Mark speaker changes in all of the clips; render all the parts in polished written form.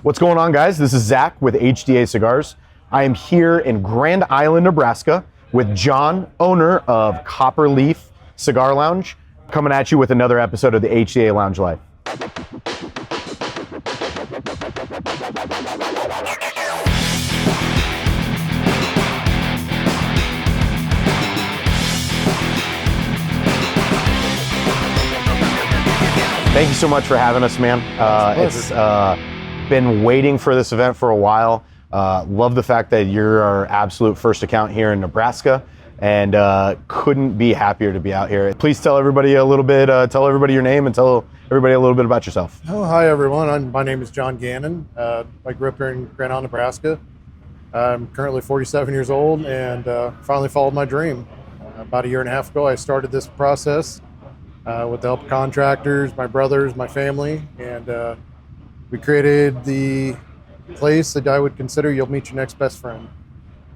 Speaker 1: What's going on, guys? This is Zack with HDA Cigars. I am here in Grand Island, Nebraska with John, owner of Copper Leaf Cigar Lounge, coming at you with another episode of the HDA Lounge Life. Thank you so much for having us, man. It's been waiting for this event for a while. Love the fact that you're our absolute first account here in Nebraska, and couldn't be happier to be out here. Please tell everybody a little bit, tell everybody your name and tell everybody a little bit about yourself.
Speaker 2: Oh, hi everyone. My name is John Gannon. I grew up here in Grand Island, Nebraska. I'm currently 47 years old and finally followed my dream. About a year and a half ago, I started this process with the help of contractors, my brothers, my family, and we created the place that I would consider you'll meet your next best friend.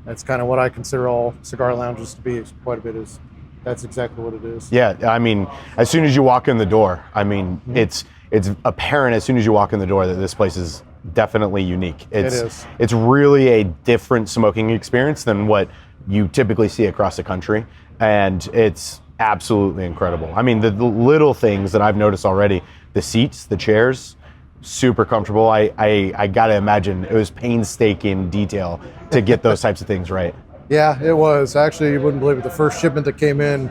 Speaker 2: That's kind of what I consider all cigar lounges to be. Quite a bit is. That's exactly what it is.
Speaker 1: Yeah, I mean, as soon as you walk in the door, I mean, it's apparent as soon as you walk in the door that this place is definitely unique.
Speaker 2: It is.
Speaker 1: It's really a different smoking experience than what you typically see across the country, and it's absolutely incredible. I mean, the little things that I've noticed already, the seats, the chairs, super comfortable. I gotta imagine it was painstaking detail to get those types of things right.
Speaker 2: Yeah, it was. Actually, you wouldn't believe it. The first shipment that came in,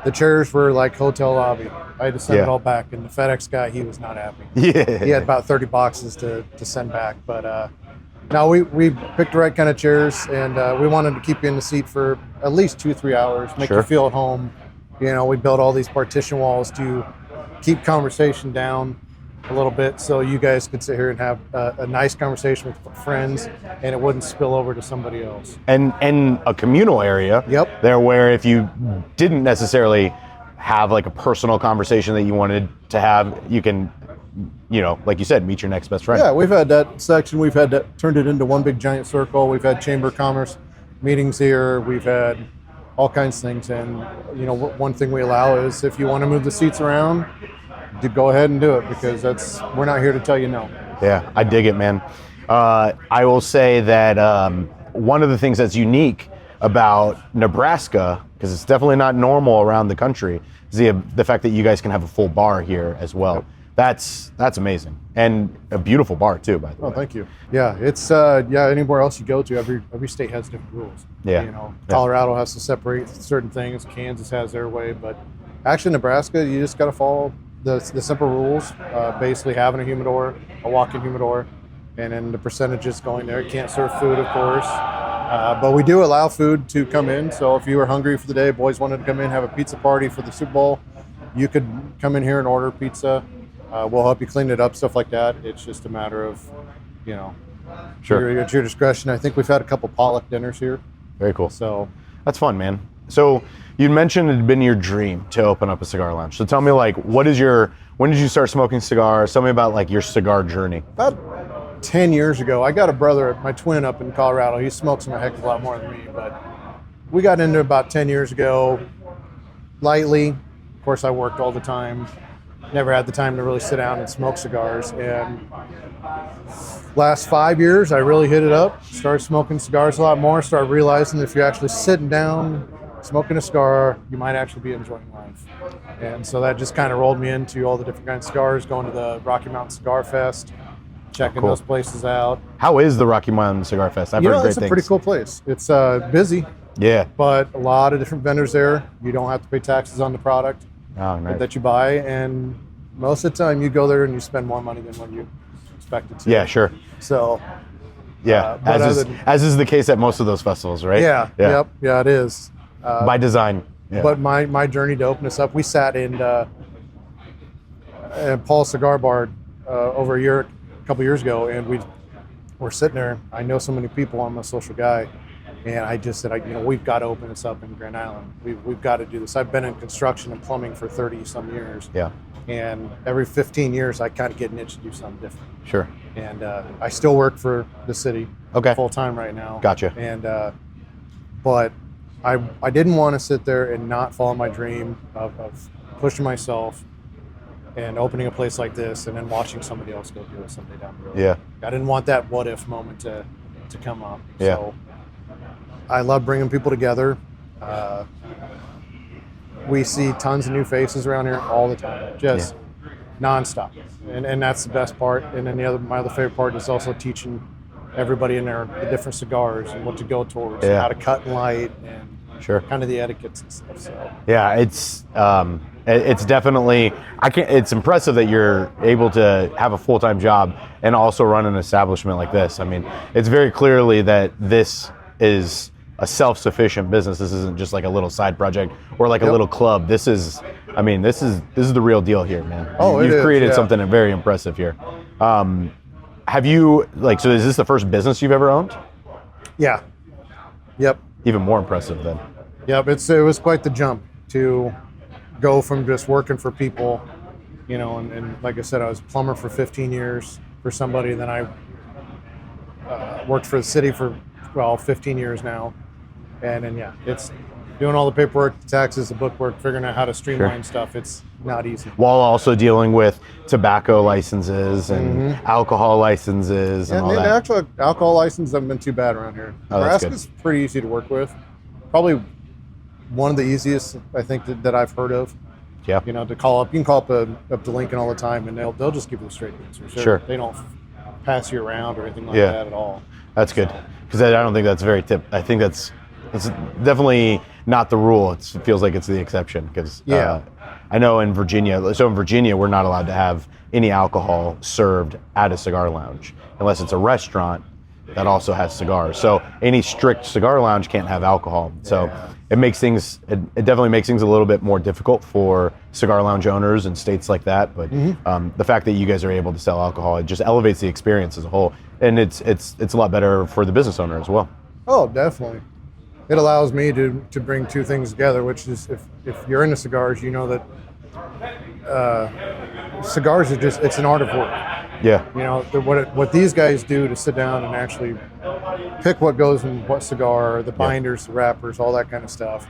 Speaker 2: the chairs were like hotel lobby. I had to send it all back, and the FedEx guy, he was not happy.
Speaker 1: Yeah.
Speaker 2: He had about 30 boxes to send back. But no, we picked the right kind of chairs, and we wanted to keep you in the seat for at least 2-3 hours, make you feel at home. You know, we built all these partition walls to keep conversation down a little bit so you guys could sit here and have a nice conversation with friends and it wouldn't spill over to somebody else.
Speaker 1: And a communal area there where if you didn't necessarily have like a personal conversation that you wanted to have, you can, you know, like you said, meet your next best friend.
Speaker 2: Yeah, we've had that section. We've had that turned it into one big giant circle. We've had Chamber of Commerce meetings here. We've had all kinds of things. And, you know, one thing we allow is if you want to move the seats around, to go ahead and do it, because we're not here to tell you no.
Speaker 1: Yeah, I dig it, man. I will say that one of the things that's unique about Nebraska, because it's definitely not normal around the country, is the fact that you guys can have a full bar here as well. That's amazing, and a beautiful bar too, by the way.
Speaker 2: Oh, thank you. Yeah, it's anywhere else you go to, every state has different rules.
Speaker 1: Yeah,
Speaker 2: you know, Colorado has to separate certain things. Kansas has their way, but actually Nebraska, you just got to follow the simple rules, basically having a humidor, a walk-in humidor, and then the percentages going there. You can't serve food, of course, but we do allow food to come in. So if you were hungry for the day, boys wanted to come in, have a pizza party for the Super Bowl, you could come in here and order pizza. We'll help you clean it up, stuff like that. It's just a matter of, you know, it's your discretion. I think we've had a couple potluck dinners here.
Speaker 1: Very cool.
Speaker 2: So
Speaker 1: that's fun, man. So you mentioned it had been your dream to open up a cigar lounge. So tell me, like, when did you start smoking cigars? Tell me about like your cigar journey.
Speaker 2: About 10 years ago, I got a brother, my twin up in Colorado. He smokes a heck of a lot more than me, but we got into it about 10 years ago, lightly. Of course, I worked all the time. Never had the time to really sit down and smoke cigars. And last 5 years, I really hit it up. Started smoking cigars a lot more. Started realizing if you're actually sitting down, smoking a cigar, you might actually be enjoying life. And so that just kind of rolled me into all the different kinds of cigars, going to the Rocky Mountain Cigar Fest, checking those places out.
Speaker 1: How is the Rocky Mountain Cigar Fest? I've heard great things.
Speaker 2: It's a pretty cool place. It's busy.
Speaker 1: Yeah.
Speaker 2: But a lot of different vendors there. You don't have to pay taxes on the product that you buy. And most of the time you go there and you spend more money than what you expected to.
Speaker 1: Yeah, sure.
Speaker 2: So.
Speaker 1: Yeah, as is the case at most of those festivals, right?
Speaker 2: Yeah. Yep. Yeah, it is.
Speaker 1: By design. Yeah.
Speaker 2: But my journey to open this up, we sat in Paul's Cigar Bar over a couple years ago, and we were sitting there. I know so many people. I'm a social guy, and I just said, we've got to open this up in Grand Island. We've got to do this. I've been in construction and plumbing for 30 some years.
Speaker 1: Yeah.
Speaker 2: And every 15 years, I kind of get an itch to do something different.
Speaker 1: Sure.
Speaker 2: And I still work for the city. Full time right now.
Speaker 1: Gotcha.
Speaker 2: And but I didn't want to sit there and not follow my dream of pushing myself and opening a place like this, and then watching somebody else go do it someday down the road.
Speaker 1: Yeah.
Speaker 2: I didn't want that what if moment to come up.
Speaker 1: Yeah.
Speaker 2: So I love bringing people together. We see tons of new faces around here all the time, just nonstop, and that's the best part. And then my other favorite part is also teaching everybody in there the different cigars and what to go towards, and how to cut and light, and kind of the etiquettes and stuff. So
Speaker 1: yeah, it's definitely it's impressive that you're able to have a full-time job and also run an establishment like this. I mean, it's very clearly that this is a self-sufficient business. This isn't just like a little side project or like a little club. This is the real deal here, man. You've created something very impressive here. Have you so is this the first business you've ever owned?
Speaker 2: Yeah. Yep.
Speaker 1: Even more impressive then.
Speaker 2: Yep. It was quite the jump to go from just working for people, and like I said, I was a plumber for 15 years for somebody. Then I worked for the city for 15 years now. And then, it's doing all the paperwork, the taxes, the bookwork, figuring out how to streamline stuff. It's not easy.
Speaker 1: While also dealing with tobacco licenses and alcohol licenses and all that.
Speaker 2: The actual alcohol licenses haven't been too bad around here. Nebraska's pretty easy to work with. Probably one of the easiest, I think, that I've heard of.
Speaker 1: Yeah.
Speaker 2: To call up. You can call up to Lincoln all the time, and they'll just give you the straight answer.
Speaker 1: Sure.
Speaker 2: They don't pass you around or anything like that at all.
Speaker 1: That's good. Because I don't think that's I think it's definitely not the rule. It feels like it's the exception because I know in Virginia. So in Virginia, we're not allowed to have any alcohol served at a cigar lounge unless it's a restaurant that also has cigars. So any strict cigar lounge can't have alcohol. So it definitely makes things a little bit more difficult for cigar lounge owners in states like that. But the fact that you guys are able to sell alcohol, it just elevates the experience as a whole, and it's a lot better for the business owner as well.
Speaker 2: Oh, definitely. It allows me to bring two things together, which is if you're into cigars, you know that cigars are it's an art of work.
Speaker 1: Yeah.
Speaker 2: What these guys do to sit down and actually pick what goes in what cigar, the binders, the wrappers, all that kind of stuff,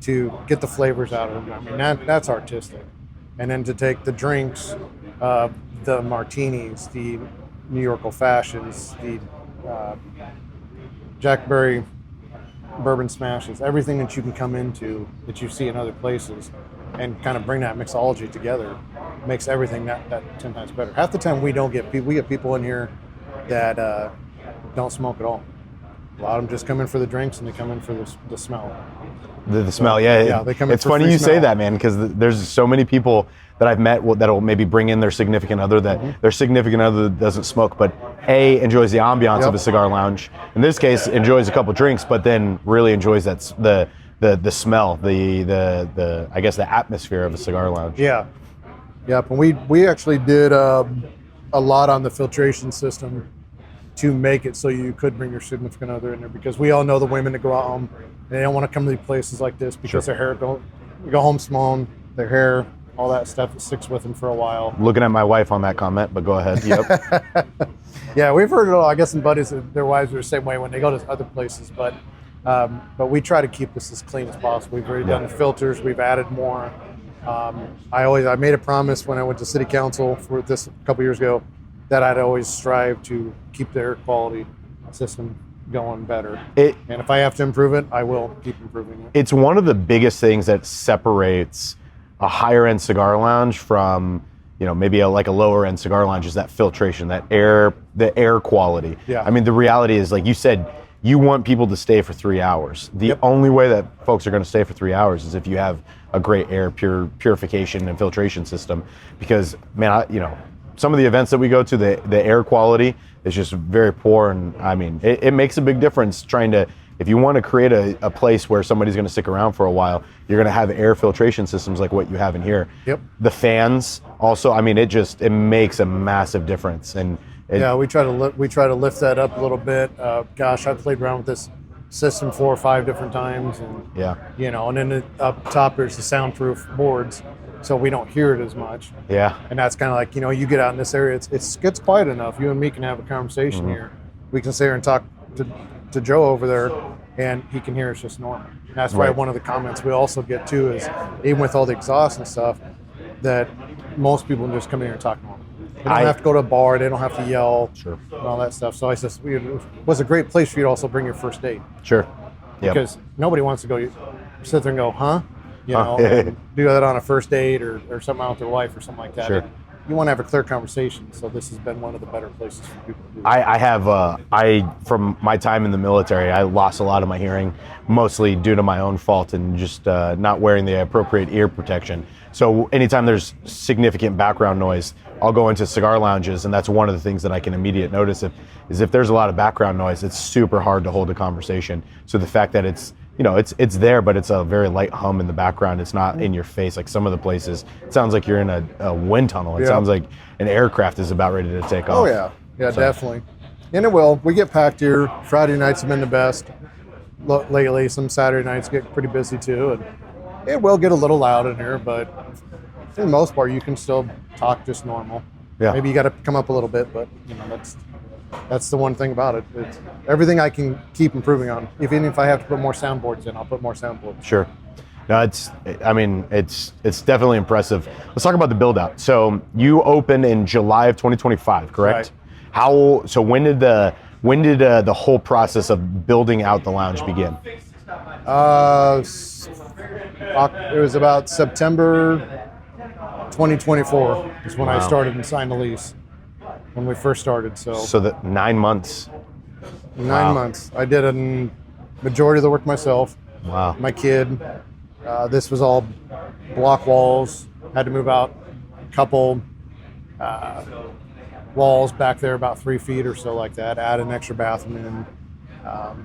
Speaker 2: to get the flavors out of them. I mean, that's artistic. And then to take the drinks, the martinis, the New York old fashions, the Jackberry bourbon smashes, everything that you can come into that you see in other places, and kind of bring that mixology together makes everything that 10 times better. Half the time we get people in here that don't smoke at all. A lot of them just come in for the drinks, and they come in for the smell. The smell,
Speaker 1: yeah.
Speaker 2: They come in.
Speaker 1: It's funny you say that, man, because there's so many people that I've met that'll maybe bring in their significant other their significant other doesn't smoke, but enjoys the ambiance of a cigar lounge. In this case, enjoys a couple drinks, but then really enjoys the smell, the I guess the atmosphere of a cigar lounge.
Speaker 2: Yeah, yep. And we actually did a lot on the filtration system to make it so you could bring your significant other in there, because we all know the women that go out home and they don't want to come to these places like this because their hair go home smelling, their hair, all that stuff that sticks with them for a while.
Speaker 1: Looking at my wife on that comment, but go ahead. Yep.
Speaker 2: Yeah, we've heard it all. I guess some buddies, their wives are the same way when they go to other places, but we try to keep this as clean as possible. We've already done the filters. We've added more. I made a promise when I went to city council for this a couple years ago that I'd always strive to keep the air quality system going better. And if I have to improve it, I will keep improving it.
Speaker 1: It's one of the biggest things that separates a higher end cigar lounge from, maybe a lower end cigar lounge, is that filtration, the air quality.
Speaker 2: Yeah.
Speaker 1: I mean, the reality is, like you said, you want people to stay for 3 hours. The only way that folks are going to stay for 3 hours is if you have a great air purification and filtration system. Because, man, some of the events that we go to, the air quality is just very poor, and I mean, it makes a big difference if you want to create a place where somebody's going to stick around for a while, you're going to have air filtration systems like what you have in here.
Speaker 2: Yep.
Speaker 1: The fans also, I mean, it makes a massive difference. And
Speaker 2: we try to lift that up a little bit. I've played around with this system 4 or 5 different times, and and then up top there's the soundproof boards, so we don't hear it as much.
Speaker 1: Yeah.
Speaker 2: And that's kind of like, you get out in this area, it gets quiet enough. You and me can have a conversation here. We can sit here and talk to Joe over there, and he can hear us just normal. And that's why one of the comments we also get too is, even with all the exhaust and stuff, that most people just come in here and talk normal. They don't have to go to a bar. They don't have to yell.
Speaker 1: Sure.
Speaker 2: And all that stuff. So I said, it was a great place for you to also bring your first date.
Speaker 1: Sure. Yep.
Speaker 2: Because nobody wants to go sit there and go, huh? You know, and do that on a first date or something out with their wife or something like that.
Speaker 1: Sure.
Speaker 2: You want to have a clear conversation. So this has been one of the better places for people to do
Speaker 1: I
Speaker 2: that.
Speaker 1: have, from my time in the military, I lost a lot of my hearing, mostly due to my own fault and just not wearing the appropriate ear protection. So anytime there's significant background noise, I'll go into cigar lounges, and that's one of the things that I can immediately notice is if there's a lot of background noise, it's super hard to hold a conversation. So the fact that it's there, but it's a very light hum in the background. It's not in your face like some of the places. It sounds like you're in a wind tunnel. It sounds like an aircraft is about ready to take off.
Speaker 2: Oh yeah, definitely. And it will. We get packed here. Friday nights have been the best. Lately, some Saturday nights get pretty busy too, and it will get a little loud in here, but for the most part, you can still talk just normal.
Speaker 1: Yeah.
Speaker 2: Maybe you got to come up a little bit, but that's the one thing about it. It's everything I can keep improving on. Even if I have to put more soundboards in, I'll put more soundboards.
Speaker 1: Sure. No, it's definitely impressive. Let's talk about the build out. So you opened in July of 2025, correct?
Speaker 2: Right.
Speaker 1: So when did the whole process of building out the lounge begin?
Speaker 2: It was about September 2024 is when I started and signed the lease. When we first started,
Speaker 1: so that 9 months.
Speaker 2: 9 months. I did a majority of the work myself.
Speaker 1: Wow.
Speaker 2: My kid. This was all block walls. Had to move out a couple walls back there, about 3 feet or so, like that. Add an extra bathroom in.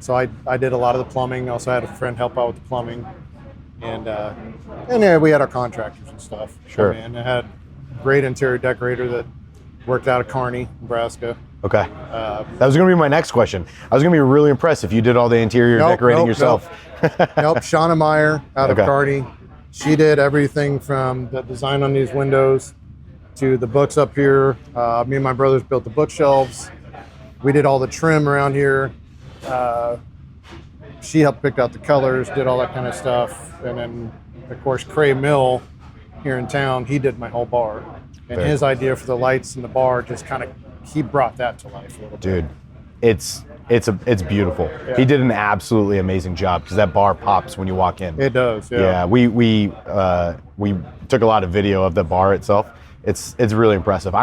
Speaker 2: So I did a lot of the plumbing. Also had a friend help out with the plumbing, and we had our contractors and stuff.
Speaker 1: Sure.
Speaker 2: And I had a great interior decorator that worked out of Kearney, Nebraska.
Speaker 1: Okay. That was going to be my next question. I was going to be really impressed if you did all the interior decorating yourself.
Speaker 2: Nope. Shauna Meyer out of Kearney. She did everything from the design on these windows to the books up here. Me and my brothers built the bookshelves. We did all the trim around here. She helped pick out the colors, did all that kind of stuff. And then, of course, Cray Mill here in town, he did my whole bar. And his idea for the lights in the bar just kind of, he brought that to life a little bit.
Speaker 1: Dude, it's beautiful. Yeah. He did an absolutely amazing job because that bar pops when you walk in.
Speaker 2: It does, yeah.
Speaker 1: Yeah, we took a lot of video of the bar itself. It's really impressive.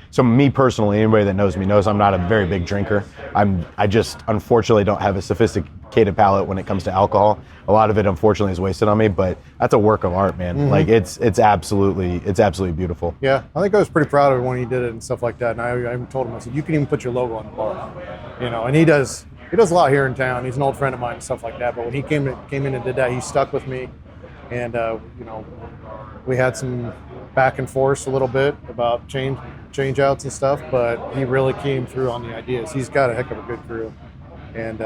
Speaker 1: So me personally, anybody that knows me knows I'm not a very big drinker. I just unfortunately don't have a sophisticated palate when it comes to alcohol. A lot of it unfortunately is wasted on me, but that's a work of art, man. Mm-hmm. Like it's absolutely beautiful.
Speaker 2: Yeah, I think I was pretty proud of it when he did it and stuff like that. And I told him, I said, you can even put your logo on the bar, and he does a lot here in town. He's an old friend of mine and stuff like that. But when he came in and did that, he stuck with me, and we had some back and forth a little bit about change outs and stuff, but he really came through on the ideas. He's got a heck of a good crew. And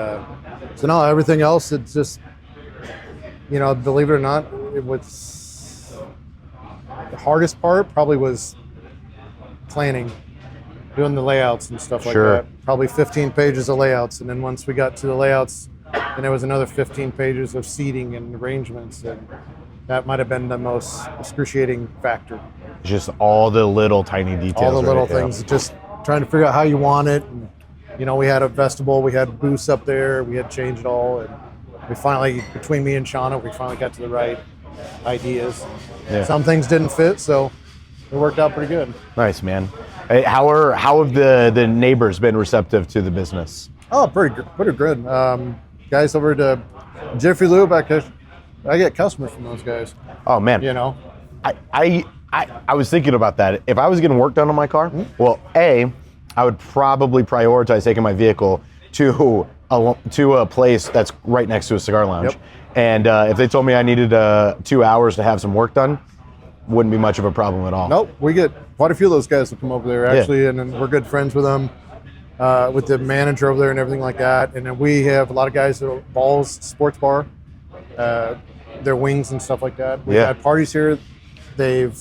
Speaker 2: so now everything else, it's just, believe it or not, it was the hardest part probably was planning, doing the layouts and stuff like that. Probably 15 pages of layouts. And then once we got to the layouts, then there was another 15 pages of seating and arrangements, and that might have been the most excruciating factor.
Speaker 1: Just all the little tiny details.
Speaker 2: All the little things, just trying to figure out how you want it. And, we had a vestibule, we had booths up there, we had to change it all. And we finally, between me and Shauna, we finally got to the right ideas. Yeah. Some things didn't fit, so it worked out pretty good.
Speaker 1: Nice, man. Hey, how have the neighbors been receptive to the business?
Speaker 2: Oh, pretty good. Guys over to Jiffy Lube, I get customers from those guys.
Speaker 1: Oh man, I was thinking about that. If I was getting work done on my car, well, I would probably prioritize taking my vehicle to a place that's right next to a cigar lounge. Yep. And if they told me I needed 2 hours to have some work done, wouldn't be much of a problem at all.
Speaker 2: Nope, we get quite a few of those guys that come over there actually, and then we're good friends with them, with the manager over there and everything like that. And then we have a lot of guys at Balls Sports Bar. Their wings and stuff like that. We've had parties here. They've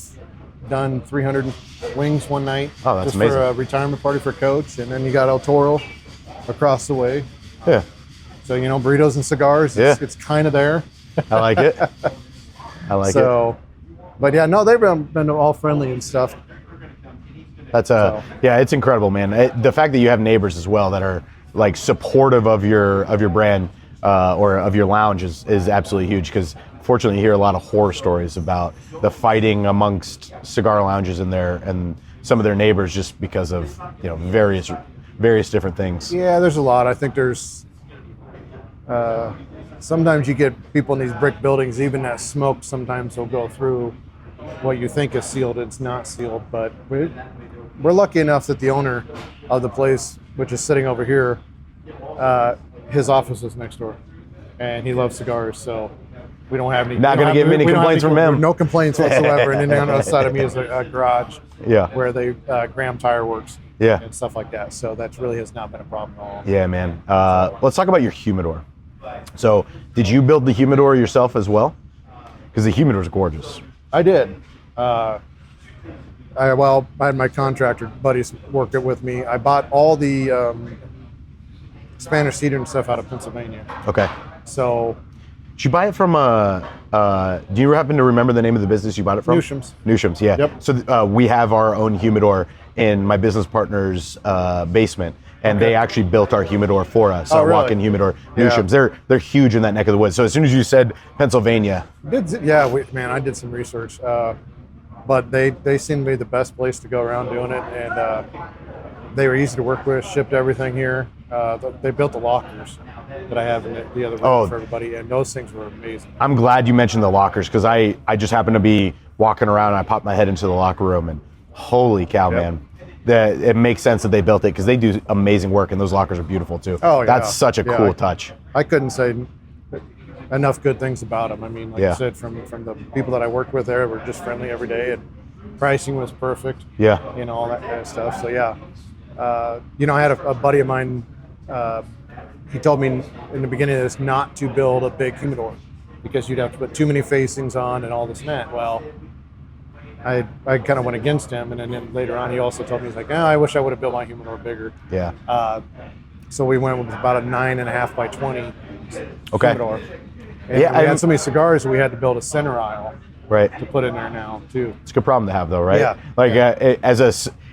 Speaker 2: done 300 wings one night.
Speaker 1: Oh, that's
Speaker 2: just
Speaker 1: amazing.
Speaker 2: For a retirement party for Coach. And then you got El Toro across the way.
Speaker 1: Yeah.
Speaker 2: So, burritos and cigars, it's kind of there.
Speaker 1: I like it.
Speaker 2: But yeah, no, they've been all friendly and stuff.
Speaker 1: Yeah, it's incredible, man. The fact that you have neighbors as well that are like supportive of your brand or of your lounge is absolutely huge, because fortunately you hear a lot of horror stories about the fighting amongst cigar lounges and some of their neighbors just because of various different things.
Speaker 2: Yeah, there's a lot. I think there's sometimes you get people in these brick buildings, even that smoke sometimes will go through what you think is sealed. It's not sealed, but we're lucky enough that the owner of the place, which is sitting over here, his office is next door, and he loves cigars, so we don't have any.
Speaker 1: Not going to get many complaints from him.
Speaker 2: No complaints whatsoever. And then on the other side of me is a garage, where they Graham Tire Works, and stuff like that. So that really has not been a problem at all.
Speaker 1: Yeah, man. Let's talk about your humidor. So, did you build the humidor yourself as well? Because the humidor is gorgeous.
Speaker 2: I did. I had my contractor buddies work it with me. I bought all the Spanish cedar and stuff out of Pennsylvania.
Speaker 1: Okay.
Speaker 2: So,
Speaker 1: did you buy it from do you happen to remember the name of the business you bought it from? Newsham's, yeah.
Speaker 2: Yep.
Speaker 1: So we have our own humidor in my business partner's basement, and they actually built our humidor for us. Our
Speaker 2: really?
Speaker 1: walk-in humidor, Newsham's. They're huge in that neck of the woods. So as soon as you said Pennsylvania,
Speaker 2: I did some research, but they seemed to be the best place to go around doing it, and they were easy to work with. Shipped everything here. They built the lockers that I have in the other room for everybody, and those things were amazing.
Speaker 1: I'm glad you mentioned the lockers, because I just happened to be walking around and I popped my head into the locker room, and holy cow, man. It makes sense that they built it, because they do amazing work, and those lockers are beautiful too.
Speaker 2: Oh, yeah.
Speaker 1: That's such a cool touch.
Speaker 2: I couldn't say enough good things about them. I mean, like I said, from the people that I worked with there, were just friendly every day, and pricing was perfect.
Speaker 1: Yeah.
Speaker 2: All that kind of stuff. So yeah, I had a buddy of mine. He told me in the beginning of this not to build a big humidor, because you'd have to put too many facings on and all this and that. Well, I kind of went against him, and then later on he also told me, he's like, I wish I would have built my humidor bigger.
Speaker 1: Yeah.
Speaker 2: So we went with about a 9.5 by 20 humidor. And we had so many cigars that we had to build a center aisle to put in there now too.
Speaker 1: It's a good problem to have, though, right?
Speaker 2: Yeah.
Speaker 1: Like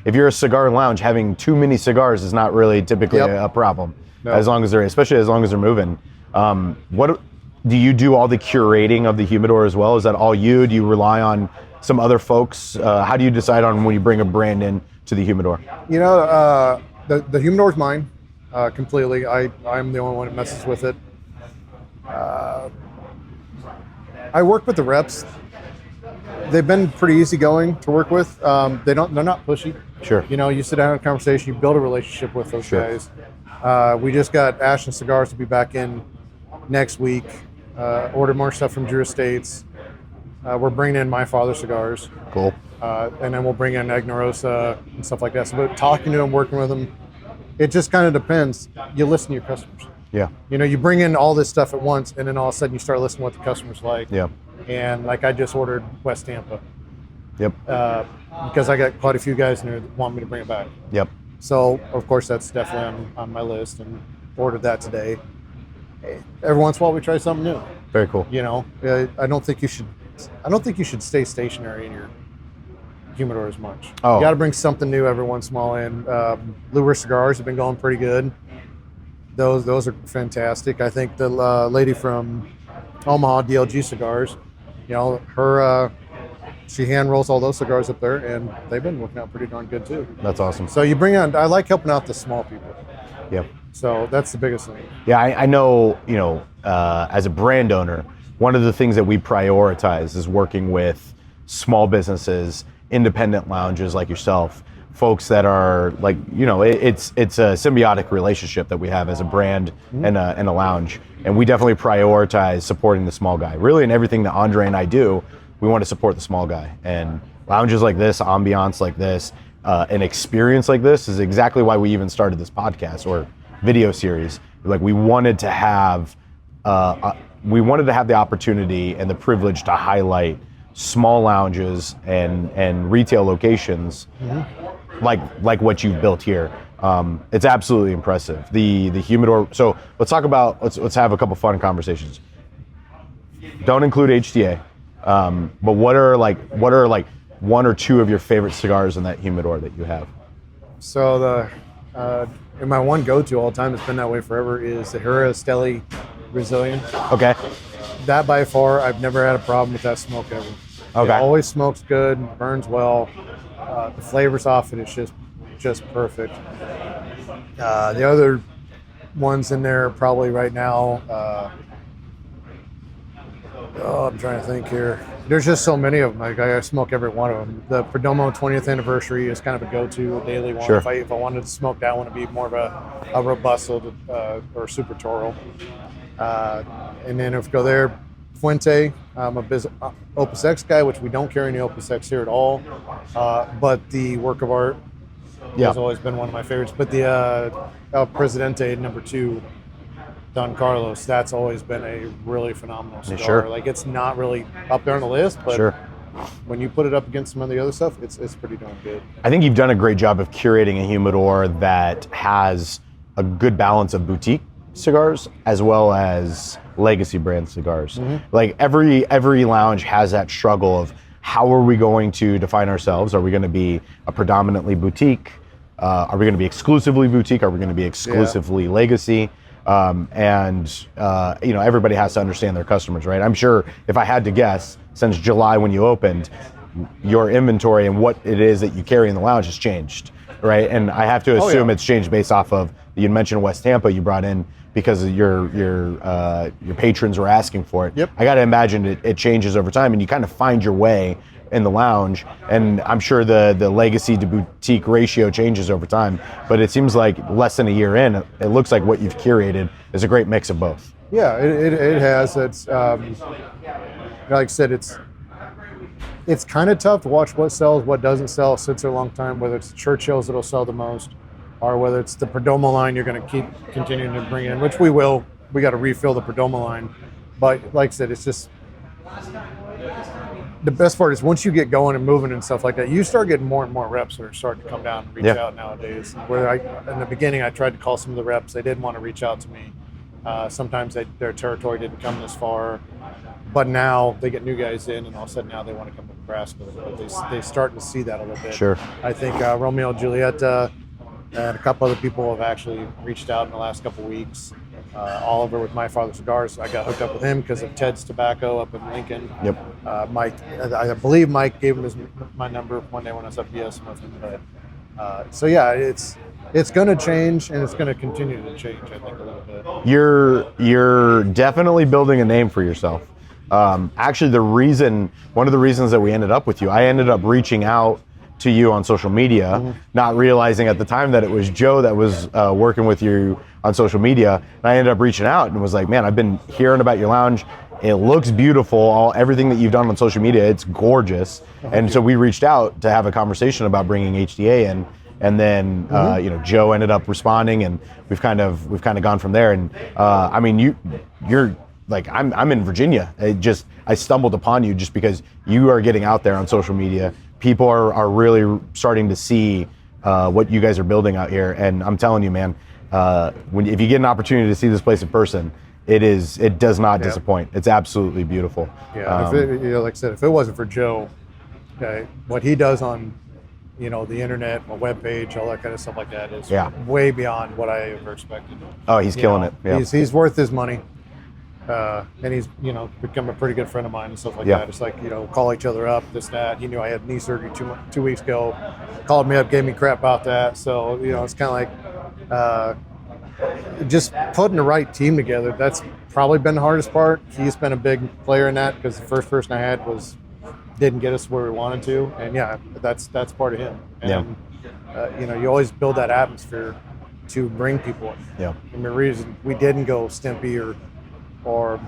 Speaker 1: if you're a cigar lounge, having too many cigars is not really typically a problem. No. Especially as long as they're moving. What do you do all the curating of the humidor as well? Is that all you? Do you rely on some other folks? How do you decide on when you bring a brand in to the humidor?
Speaker 2: The humidor is mine completely. I'm the only one that messes with it. I work with the reps. They've been pretty easygoing to work with. They're not pushy.
Speaker 1: Sure.
Speaker 2: You sit down in a conversation, you build a relationship with those guys. We just got Ashton Cigars to be back in next week. Ordered more stuff from Drew Estates. We're bringing in My Father Cigars.
Speaker 1: Cool.
Speaker 2: And then we'll bring in Agnarosa and stuff like that. So we're talking to them, working with them. It just kind of depends. You listen to your customers.
Speaker 1: Yeah.
Speaker 2: You bring in all this stuff at once, and then all of a sudden you start listening to what the customers like.
Speaker 1: Yeah.
Speaker 2: And like I just ordered West Tampa.
Speaker 1: Yep.
Speaker 2: Because I got quite a few guys in there that want me to bring it back.
Speaker 1: Yep.
Speaker 2: So of course that's definitely on my list, and ordered that today. Every once in a while we try something new.
Speaker 1: Very cool.
Speaker 2: I don't think you should stay stationary in your humidor as much.
Speaker 1: Oh.
Speaker 2: You got to bring something new every once in a while in. Lure Cigars have been going pretty good. Those are fantastic. I think the lady from Omaha, DLG Cigars, she hand rolls all those cigars up there, and they've been working out pretty darn good too.
Speaker 1: That's awesome.
Speaker 2: So I like helping out the small people.
Speaker 1: Yep.
Speaker 2: So that's the biggest thing.
Speaker 1: Yeah, I know, as a brand owner, one of the things that we prioritize is working with small businesses, independent lounges like yourself, folks that are like, it's a symbiotic relationship that we have as a brand and a lounge. And we definitely prioritize supporting the small guy. Really, in everything that Andre and I do, we want to support the small guy. And lounges like this, ambiance like this, an experience like this is exactly why we even started this podcast or video series. Like we wanted to have the opportunity and the privilege to highlight small lounges and retail locations like what you've built here. It's absolutely impressive. The humidor. So let's have a couple fun conversations. Don't include HDA. But what are like one or two of your favorite cigars in that humidor that you have?
Speaker 2: So and my one go-to all the time, it's been that way forever, is the Herrera Esteli Brazilian.
Speaker 1: Okay.
Speaker 2: That by far, I've never had a problem with that smoke ever.
Speaker 1: Okay.
Speaker 2: It always smokes good, burns well. The flavors off it is just perfect. The other ones in there probably right now, I'm trying to think here. There's just so many of them. Like I smoke every one of them. The Perdomo 20th anniversary is kind of a go-to, a daily one.
Speaker 1: Sure.
Speaker 2: If I wanted to smoke that one, it'd be more of a Robusto or Super Toro. And then if we go there, Fuente. I'm a Opus X guy, which we don't carry any Opus X here at all. But the Work of Art has always been one of my favorites. But the El Presidente #2, Don Carlos, that's always been a really phenomenal cigar.
Speaker 1: Sure.
Speaker 2: Like it's not really up there on the list, but
Speaker 1: Sure.
Speaker 2: when you put it up against some of the other stuff, it's pretty darn good.
Speaker 1: I think you've done a great job of curating a humidor that has a good balance of boutique cigars as well as legacy brand cigars.
Speaker 2: Mm-hmm.
Speaker 1: Like every lounge has that struggle of how are we going to define ourselves? Are we going to be a predominantly boutique? Are we going to be exclusively boutique? Are we going to be exclusively legacy? Everybody has to understand their customers, right? I'm sure if I had to guess, since July when you opened, your inventory and what it is that you carry in the lounge has changed, right? And I have to assume it's changed based off of, you mentioned West Tampa you brought in because your patrons were asking for it.
Speaker 2: Yep.
Speaker 1: I got to imagine it changes over time and you kind of find your way in the lounge, and I'm sure the legacy to boutique ratio changes over time, but it seems like less than a year in, it looks like what you've curated is a great mix of both.
Speaker 2: Yeah, it has. It's like I said, it's kind of tough to watch what sells, what doesn't sell. It sits there a long time, whether it's the Churchills that'll sell the most, or whether it's the Perdomo line you're going to keep continuing to bring in, which we will. We got to refill the Perdomo line, but like I said, it's just. The best part is once you get going and moving and stuff like that, you start getting more and more reps that are starting to come down and reach out nowadays. Where in the beginning, I tried to call some of the reps. They didn't want to reach out to me. Sometimes their territory didn't come this far. But now they get new guys in, and all of a sudden now they want to come to Nebraska. But they're starting to see that a little bit.
Speaker 1: Sure.
Speaker 2: I think Romeo Julieta and a couple other people have actually reached out in the last couple of weeks. Oliver with My Father Cigars, I got hooked up with him because of Ted's Tobacco up in Lincoln.
Speaker 1: Yep.
Speaker 2: Mike, I believe Mike gave him my number one day when I was up BSing with him. But so yeah, it's going to change and it's going to continue to change. I think a little bit.
Speaker 1: You're definitely building a name for yourself. Actually, one of the reasons that we ended up with you, I ended up reaching out to you on social media, not realizing at the time that it was Joe that was working with you on social media. And I ended up reaching out and was like, man, I've been hearing about your lounge. It looks beautiful. Everything that you've done on social media, it's gorgeous. And so we reached out to have a conversation about bringing HDA in. And then, Joe ended up responding, and we've kind of gone from there. And I mean, you're like, I'm in Virginia. I stumbled upon you just because you are getting out there on social media. People are really starting to see what you guys are building out here. And I'm telling you, man, if you get an opportunity to see this place in person, it does not disappoint. It's absolutely beautiful.
Speaker 2: Yeah, like I said, if it wasn't for Joe, what he does on, the internet, a web page, all that kind of stuff like that is way beyond what I ever expected.
Speaker 1: Oh, he's killing it. Yeah.
Speaker 2: He's worth his money. And he's, become a pretty good friend of mine and stuff like that. It's like, call each other up, this, that. He knew I had knee surgery 2 weeks ago, called me up, gave me crap about that. So, it's kind of like just putting the right team together. That's probably been the hardest part. He's been a big player in that because the first person I had didn't get us where we wanted to. And that's part of him. And, you always build that atmosphere to bring people in.
Speaker 1: Yeah.
Speaker 2: And the reason we didn't go Stimpy or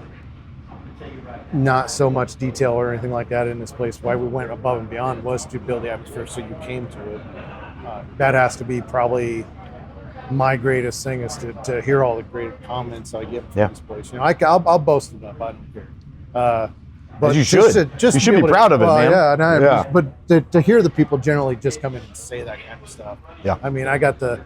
Speaker 2: not so much detail or anything like that in this place, why we went above and beyond was to build the atmosphere so you came to it. That has to be probably my greatest thing, is to hear all the great comments I get from this place. I'll boast it up. I don't care. But
Speaker 1: you should. You should be proud of it, man.
Speaker 2: Yeah, but to hear the people generally just come in and say that kind of stuff.
Speaker 1: Yeah.
Speaker 2: I mean, I got the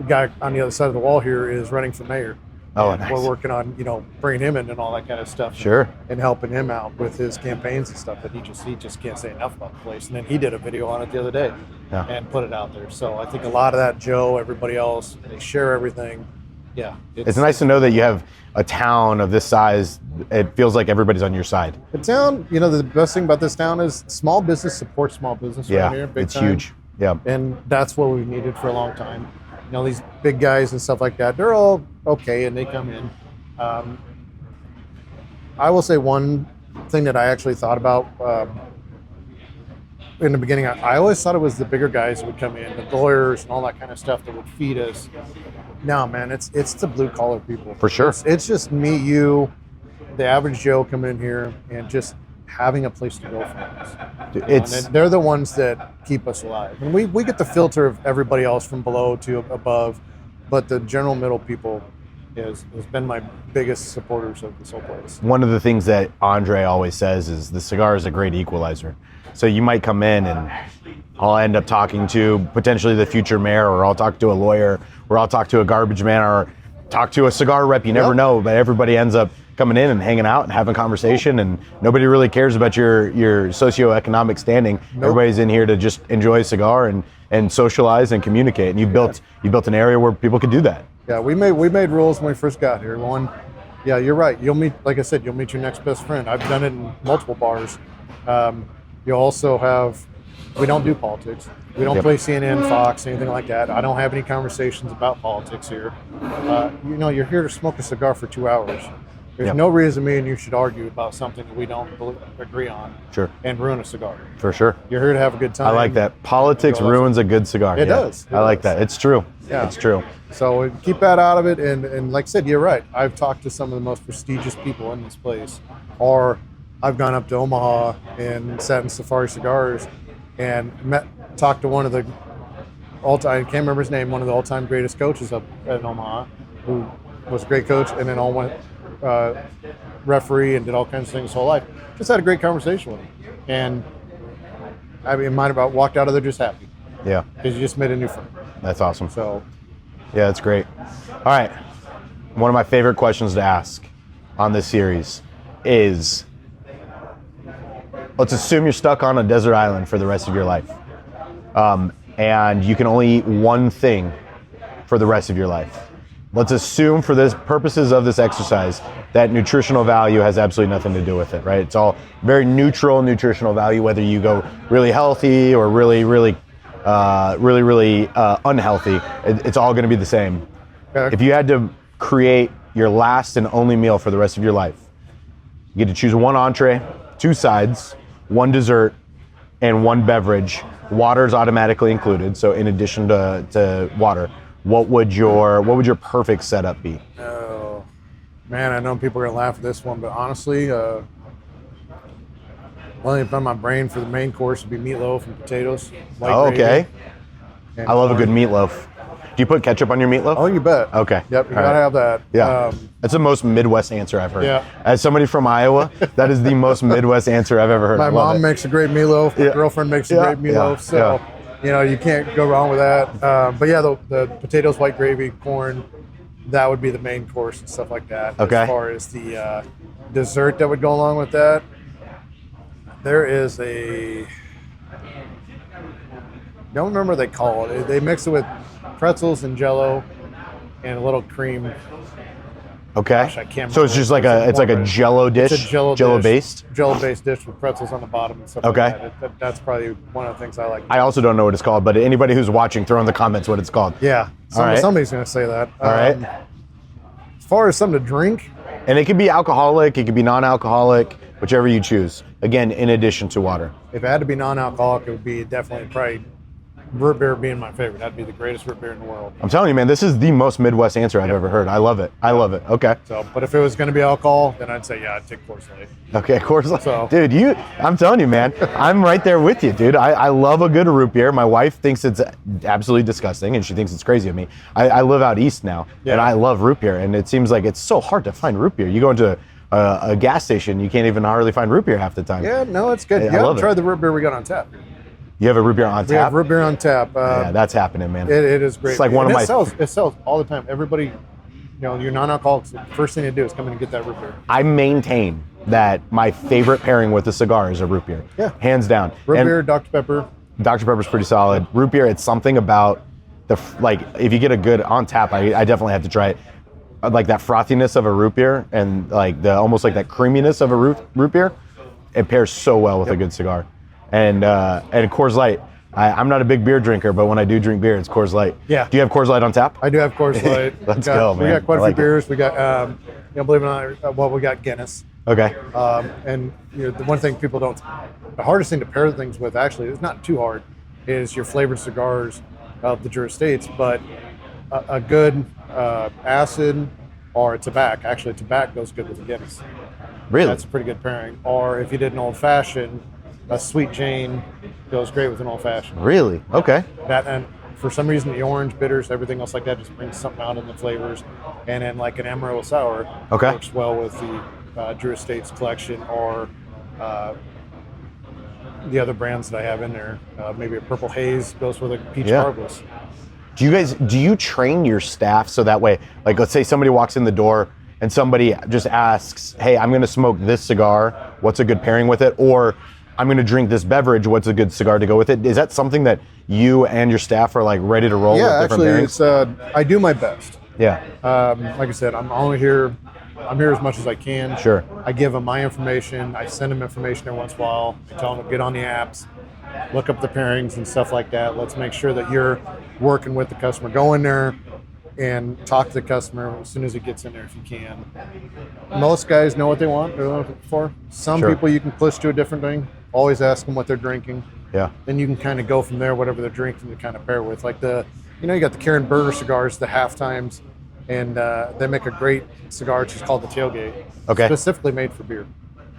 Speaker 2: guy on the other side of the wall here is running for mayor.
Speaker 1: Oh,
Speaker 2: and
Speaker 1: nice.
Speaker 2: we're working on, bringing him in and all that kind of stuff.
Speaker 1: Sure.
Speaker 2: And helping him out with his campaigns and stuff. But he just can't say enough about the place. And then he did a video on it the other day and put it out there. So I think a lot of that, Joe, everybody else, they share everything. Yeah.
Speaker 1: It's nice to know that you have a town of this size. It feels like everybody's on your side.
Speaker 2: The town, the best thing about this town is small business supports small business right here. Big
Speaker 1: it's
Speaker 2: time.
Speaker 1: huge. Yeah.
Speaker 2: And that's what we've needed for a long time. These big guys and stuff like that, they're all okay and they come in. I will say one thing that I actually thought about in the beginning, I always thought it was the bigger guys that would come in, the lawyers and all that kind of stuff that would feed us. No, man, it's the blue collar people.
Speaker 1: For sure.
Speaker 2: It's just me, you, the average Joe coming in here and just having a place to go from this. And they're the ones that keep us alive. And we get the filter of everybody else from below to above, but the general middle people has been my biggest supporters of this whole place.
Speaker 1: One of the things that Andre always says is the cigar is a great equalizer. So you might come in and I'll end up talking to potentially the future mayor, or I'll talk to a lawyer, or I'll talk to a garbage man, or talk to a cigar rep. You never know, but everybody ends up coming in and hanging out and having a conversation, and nobody really cares about your socioeconomic standing. Everybody's in here to just enjoy a cigar and socialize and communicate. And you built an area where people could do that.
Speaker 2: Yeah, we made rules when we first got here. One, yeah, you're right. You'll meet your next best friend. I've done it in multiple bars. You also have, we don't do politics. We don't play CNN, Fox, anything like that. I don't have any conversations about politics here. You're here to smoke a cigar for 2 hours. There's no reason me and you should argue about something that we don't agree on.
Speaker 1: Sure.
Speaker 2: And ruin a cigar.
Speaker 1: For sure.
Speaker 2: You're here to have a good time.
Speaker 1: I like that. Politics ruins a good cigar.
Speaker 2: It does.
Speaker 1: I like that. It's true.
Speaker 2: Yeah.
Speaker 1: It's true.
Speaker 2: So keep that out of it. And like I said, you're right. I've talked to some of the most prestigious people in this place. Or I've gone up to Omaha and sat in Safari Cigars and talked to one of the I can't remember his name, one of the all-time greatest coaches up at Omaha, who was a great coach and then went referee and did all kinds of things his whole life. Just had a great conversation with him. And I mean, might have walked out of there just happy.
Speaker 1: Yeah.
Speaker 2: Because you just made a new friend.
Speaker 1: That's awesome.
Speaker 2: So,
Speaker 1: yeah, that's great. All right. One of my favorite questions to ask on this series is, let's assume you're stuck on a desert island for the rest of your life. And you can only eat one thing for the rest of your life. Let's assume for the purposes of this exercise that nutritional value has absolutely nothing to do with it, right? It's all very neutral nutritional value, whether you go really healthy or really unhealthy. It's all going to be the same.
Speaker 2: Okay.
Speaker 1: If you had to create your last and only meal for the rest of your life, you get to choose one entree, 2 sides, 1 dessert, and 1 beverage. Water is automatically included, so in addition to water, what would your perfect setup be?
Speaker 2: Oh, man, I know people are going to laugh at this one, but honestly, only on my brain for the main course would be meatloaf and potatoes.
Speaker 1: Okay. I love a good meatloaf. Do you put ketchup on your meatloaf?
Speaker 2: Oh, you bet.
Speaker 1: Okay.
Speaker 2: Yep, you got to have that.
Speaker 1: Yeah. That's the most Midwest answer I've heard.
Speaker 2: Yeah.
Speaker 1: As somebody from Iowa, that is the most Midwest answer I've ever heard.
Speaker 2: My mom makes a great meatloaf. My girlfriend makes a great meatloaf. So, you can't go wrong with that. But yeah, the potatoes, white gravy, corn, that would be the main course and stuff like that.
Speaker 1: Okay.
Speaker 2: As far as the dessert that would go along with that, there is don't remember what they call it. They mix it with pretzels and Jello and a little cream.
Speaker 1: Okay.
Speaker 2: Gosh, I can't
Speaker 1: so it's just like it's like a Jello dish.
Speaker 2: It's a Jello
Speaker 1: based.
Speaker 2: Jello-based dish with pretzels on the bottom and stuff like that. That's probably one of the things I like.
Speaker 1: I also don't know what it's called, but anybody who's watching, throw in the comments what it's called.
Speaker 2: Yeah. Somebody's going to say that.
Speaker 1: All right.
Speaker 2: As far as something to drink.
Speaker 1: And it could be alcoholic, it could be non-alcoholic, whichever you choose. Again, in addition to water.
Speaker 2: If it had to be non-alcoholic, it would be definitely probably root beer being my favorite. That'd be the greatest root beer in the world.
Speaker 1: I'm telling you, man, this is the most Midwest answer I've ever heard. I love it. I love it. Okay.
Speaker 2: So, but if it was going to be alcohol, then I'd say, I'd take Coors Light.
Speaker 1: Okay, Coors Light.
Speaker 2: So,
Speaker 1: dude, I'm telling you, man, I'm right there with you, dude. I love a good root beer. My wife thinks it's absolutely disgusting, and she thinks it's crazy of me. I live out east now, and I love root beer, and it seems like it's so hard to find root beer. You go into a gas station, you can't even hardly find root beer half the time.
Speaker 2: Yeah, no, it's good. You haven't tried the root beer we got on tap.
Speaker 1: You have a root beer on tap?
Speaker 2: We have root beer on tap.
Speaker 1: Yeah, that's happening, man.
Speaker 2: It is great.
Speaker 1: It's like one of my...
Speaker 2: It sells all the time. Everybody your non-alcoholics, the first thing to do is come in and get that root beer.
Speaker 1: I maintain that my favorite pairing with a cigar is a root beer.
Speaker 2: Yeah.
Speaker 1: Hands down.
Speaker 2: Root beer, Dr. Pepper.
Speaker 1: Dr. Pepper's pretty solid. Root beer, it's something about if you get a good on tap, I definitely have to try it. Like that frothiness of a root beer and like almost like that creaminess of a root beer, it pairs so well with a good cigar. And Coors Light. I'm not a big beer drinker, but when I do drink beer, it's Coors Light.
Speaker 2: Yeah.
Speaker 1: Do you have Coors Light on tap?
Speaker 2: I do have Coors Light.
Speaker 1: Let's go, man.
Speaker 2: We got quite a few
Speaker 1: like
Speaker 2: beers. We got, believe it or not, we got Guinness.
Speaker 1: Okay.
Speaker 2: And the one thing people don't, the hardest thing to pair things with, actually, it's not too hard, is your flavored cigars of the Drew Estates, but a good acid or a tobacco. Actually, tobacco goes good with a Guinness.
Speaker 1: Really?
Speaker 2: That's a pretty good pairing. Or if you did an old fashioned, a Sweet Jane goes great with an old fashioned.
Speaker 1: Really? Okay.
Speaker 2: That, and for some reason, the orange bitters, everything else like that, just brings something out in the flavors. And then like an Amarillo sour works well with the Drew Estates collection, or the other brands that I have in there. Maybe a Purple Haze goes with a Peach Harvest.
Speaker 1: Do you train your staff so that way, like let's say somebody walks in the door and somebody just asks, hey, I'm going to smoke this cigar, what's a good pairing with it? Or I'm going to drink this beverage, what's a good cigar to go with it? Is that something that you and your staff are like ready to roll with different pairings?
Speaker 2: Yeah, actually, I do my best.
Speaker 1: Yeah.
Speaker 2: Like I said, I'm here as much as I can.
Speaker 1: Sure.
Speaker 2: I give them my information. I send them information every once in a while. I tell them to get on the apps, look up the pairings and stuff like that. Let's make sure that you're working with the customer. Go in there and talk to the customer as soon as he gets in there if you can. Most guys know what they want, they're looking for. Some people you can push to a different thing. Always ask them what they're drinking.
Speaker 1: Yeah.
Speaker 2: Then you can kind of go from there, whatever they're drinking to kind of pair with. Like you got the Karen Berger cigars, the half times, and they make a great cigar, which is called the Tailgate.
Speaker 1: Okay.
Speaker 2: Specifically made for beer.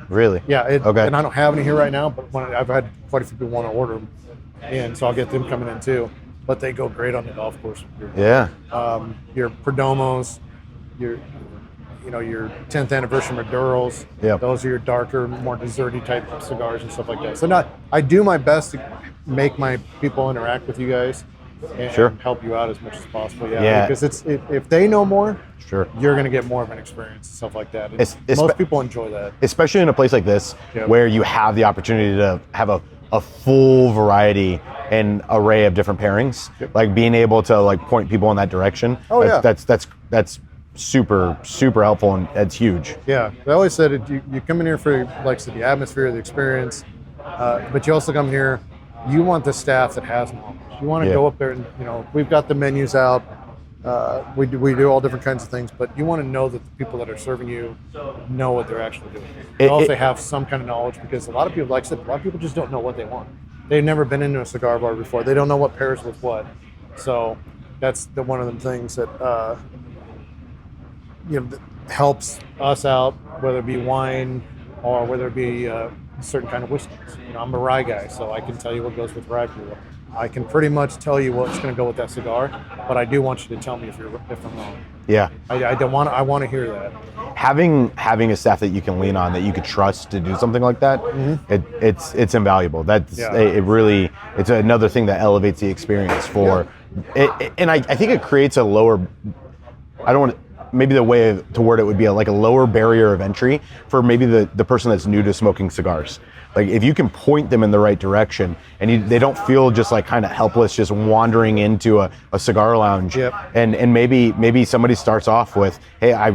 Speaker 1: Really?
Speaker 2: Yeah.
Speaker 1: Okay.
Speaker 2: And I don't have any here right now, but I've had quite a few people want to order them, and so I'll get them coming in too. But they go great on the golf course.
Speaker 1: Yeah.
Speaker 2: Your Perdomos, your 10th anniversary Maduros.
Speaker 1: Yep.
Speaker 2: Those are your darker, more desserty type cigars and stuff like that. So I do my best to make my people interact with you guys and help you out as much as possible. Yeah. Because if they know more, you're going to get more of an experience and stuff like that. Most people enjoy that.
Speaker 1: Especially in a place like this where you have the opportunity to have a full variety and array of different pairings. Like being able to like point people in that direction. That's super, super helpful, and it's huge.
Speaker 2: Yeah, I always said you come in here for like the atmosphere, the experience, but you also come here, you want the staff that has knowledge. You want to go up there and, we've got the menus out, we do all different kinds of things, but you want to know that the people that are serving you know what they're actually doing. They also have some kind of knowledge, because a lot of people, like I said, a lot of people just don't know what they want. They've never been into a cigar bar before. They don't know what pairs with what. So that's one of the things that helps us out, whether it be wine or whether it be a certain kind of whiskeys. I'm a rye guy, so I can tell you what goes with rye brew. I can pretty much tell you what's going to go with that cigar, but I do want you to tell me if I'm wrong. Yeah, I want to hear that.
Speaker 1: Having a staff that you can lean on, that you could trust to do something like that, it's invaluable. It's another thing that elevates the experience for it, and I think it creates a lower. I don't want to. Maybe the way to word it would be like a lower barrier of entry for maybe the person that's new to smoking cigars. Like if you can point them in the right direction, and they don't feel just like kind of helpless just wandering into a cigar lounge. And maybe somebody starts off with, hey, I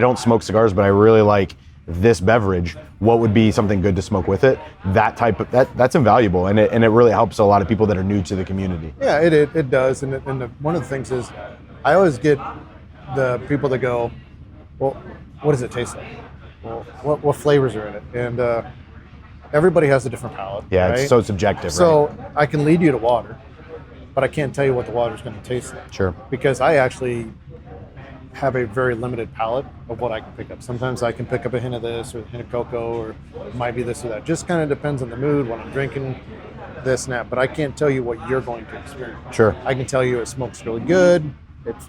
Speaker 1: don't smoke cigars, but I really like this beverage. What would be something good to smoke with it? That's invaluable, and it really helps a lot of people that are new to the community.
Speaker 2: Yeah, it does. And one of the things is, I always get the people that go, well, what does it taste like? Well, what flavors are in it? And everybody has a different palate.
Speaker 1: Yeah,
Speaker 2: right?
Speaker 1: It's so subjective.
Speaker 2: So I can lead you to water, but I can't tell you what the water is going to taste like.
Speaker 1: Sure.
Speaker 2: Because I actually have a very limited palate of what I can pick up. Sometimes I can pick up a hint of this or a hint of cocoa, or it might be this or that. Just kind of depends on the mood, what I'm drinking, this and that. But I can't tell you what you're going to experience.
Speaker 1: Sure.
Speaker 2: I can tell you it smokes really good. It's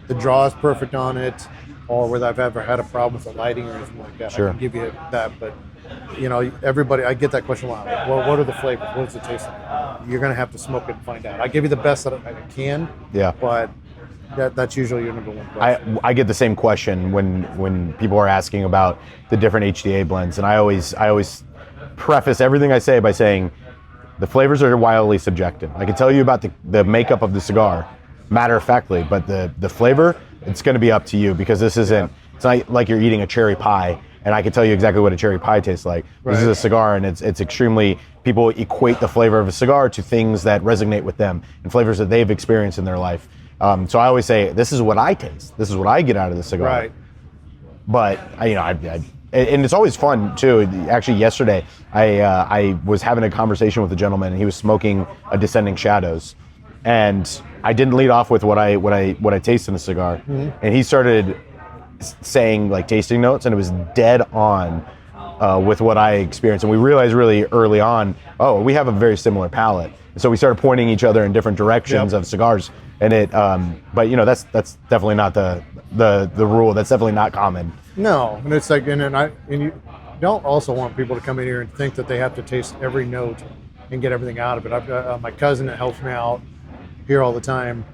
Speaker 2: the draw is perfect on it, or whether I've ever had a problem with the lighting or anything like that.
Speaker 1: Sure.
Speaker 2: I can give you that, but everybody, I get that question a lot. Well, what are the flavors? What does it taste like? You're going to have to smoke it and find out. I give you the best that I can.
Speaker 1: Yeah.
Speaker 2: But that's usually your number one question.
Speaker 1: I get the same question when people are asking about the different HDA blends, and I always preface everything I say by saying the flavors are wildly subjective. I can tell you about the makeup of the cigar, matter of factly, but the flavor, it's going to be up to you, because this isn't. It's not like you're eating a cherry pie, and I can tell you exactly what a cherry pie tastes like. This is a cigar, and it's extremely. People equate the flavor of a cigar to things that resonate with them and flavors that they've experienced in their life. So I always say, this is what I taste. This is what I get out of the cigar.
Speaker 2: Right.
Speaker 1: But and it's always fun too. Actually, yesterday I was having a conversation with a gentleman, and he was smoking a Descending Shadows, and I didn't lead off with what I taste in a cigar, and he started saying like tasting notes, and it was dead on with what I experienced, and we realized really early on, oh, we have a very similar palate, and so we started pointing each other in different directions of cigars, and it. But that's definitely not the rule. That's definitely not common.
Speaker 2: No, and it's like, and you don't also want people to come in here and think that they have to taste every note and get everything out of it. I've got my cousin that helps me out here all the time.